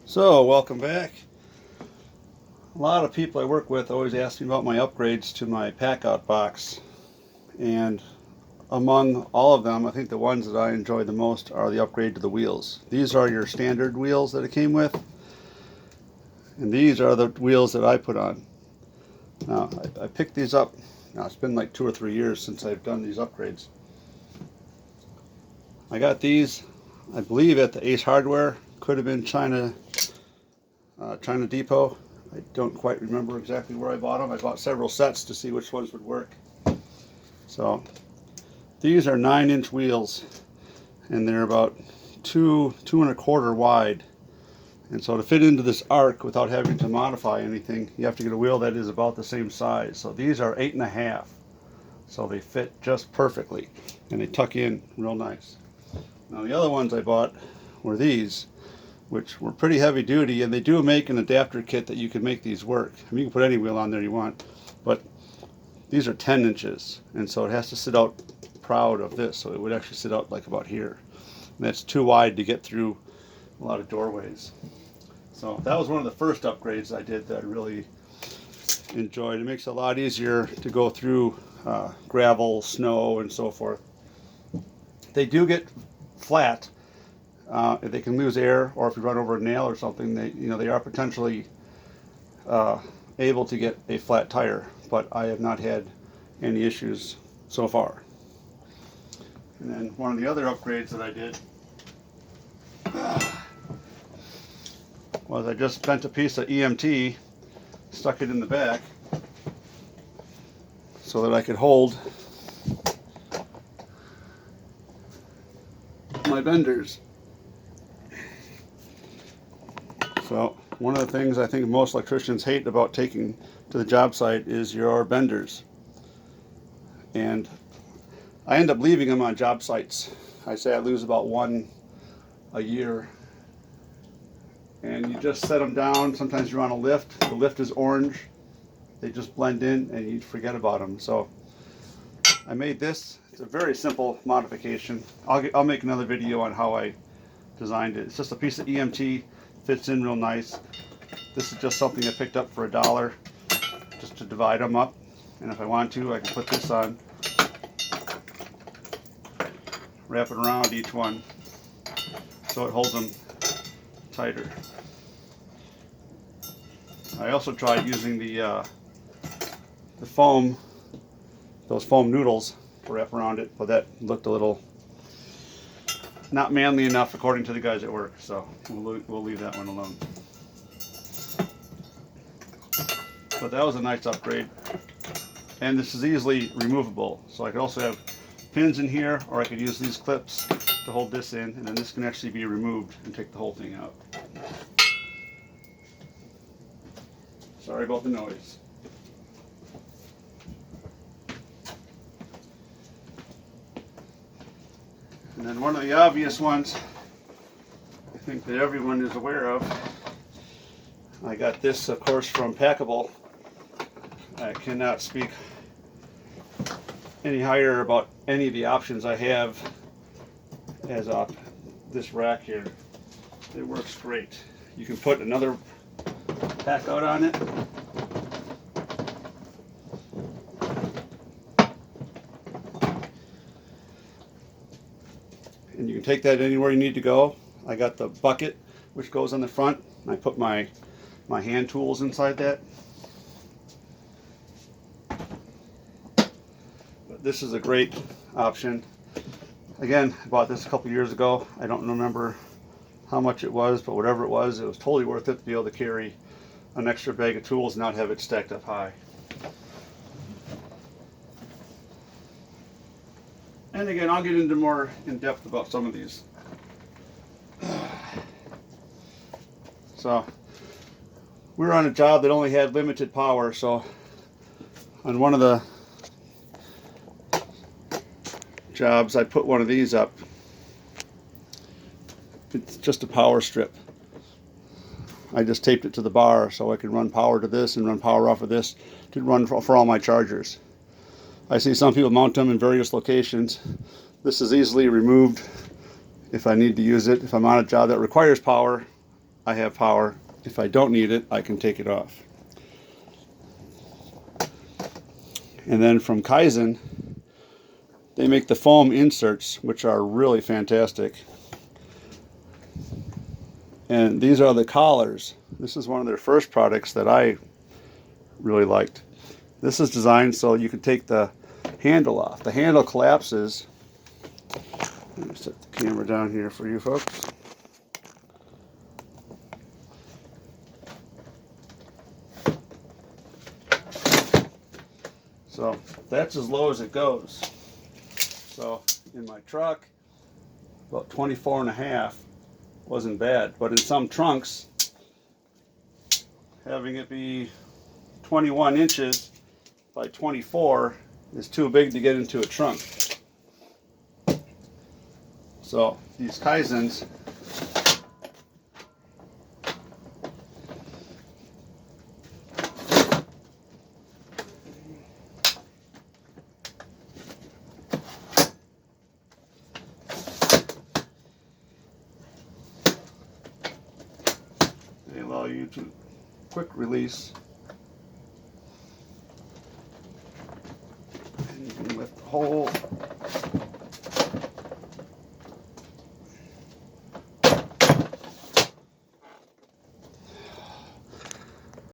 So, welcome back. A lot of people I work with always ask me about my upgrades to my Packout box. And among all of them, I think the ones that I enjoy the most are the upgrade to the wheels. These are your standard wheels that it came with. And these are the wheels that I put on. Now, I picked these up. Now, it's been like 2 or 3 years since I've done these upgrades. I got these, I believe, at the Ace Hardware. Could have been China Depot. I don't quite remember exactly where I bought them. I bought several sets to see which ones would work. So these are 9-inch wheels, and they're about two and a quarter wide. And so to fit into this arc without having to modify anything, you have to get a wheel that is about the same size. So these are 8.5. So they fit just perfectly, and they tuck in real nice. Now the other ones I bought were these, which were pretty heavy duty, and they do make an adapter kit that you can make these work. I mean, you can put any wheel on there you want, but these are 10 inches, and so it has to sit out proud of this, so it would actually sit out like about here. And that's too wide to get through a lot of doorways. So that was one of the first upgrades I did that I really enjoyed. It makes it a lot easier to go through gravel, snow, and so forth. They do get flat. If they can lose air, or if you run over a nail or something, they are potentially able to get a flat tire, but I have not had any issues so far. And then one of the other upgrades that I did was I just bent a piece of EMT, stuck it in the back so that I could hold my benders. So one of the things I think most electricians hate about taking to the job site is your benders. And I end up leaving them on job sites. I say I lose about one a year. And you just set them down. Sometimes you're on a lift. The lift is orange. They just blend in and you forget about them. So I made this. It's a very simple modification. I'll make another video on how I designed it. It's just a piece of EMT. Fits in real nice. This is just something I picked up for $1, just to divide them up. And if I want to, I can put this on, wrap it around each one, so it holds them tighter. I also tried using the foam, those foam noodles, to wrap around it, but that looked a little not manly enough according to the guys at work, so we'll leave that one alone. But that was a nice upgrade, and this is easily removable, so I could also have pins in here, or I could use these clips to hold this in, and then this can actually be removed and take the whole thing out. Sorry about the noise. And then one of the obvious ones, I think that everyone is aware of, I got this, of course, from Packable. I cannot speak any higher about any of the options I have as this rack here. It works great. You can put another Packout on it. And you can take that anywhere you need to go. I got the bucket, which goes on the front. I put my hand tools inside that. But this is a great option. Again, I bought this a couple years ago. I don't remember how much it was, but whatever it was totally worth it to be able to carry an extra bag of tools and not have it stacked up high. And again, I'll get into more in depth about some of these. So we were on a job that only had limited power, so on one of the jobs I put one of these up. It's just a power strip. I just taped it to the bar so I could run power to this and run power off of this to run for all my chargers. I see some people mount them in various locations. This is easily removed if I need to use it. If I'm on a job that requires power, I have power. If I don't need it, I can take it off. And then from Kaizen, they make the foam inserts, which are really fantastic. And these are the collars. This is one of their first products that I really liked. This is designed so you can take the handle off. The handle collapses. Let me set the camera down here for you folks. So that's as low as it goes. So in my truck, about 24.5 wasn't bad. But in some trunks, having it be 21 inches by 24 is too big to get into a trunk. So these Kaizens they allow you to quick release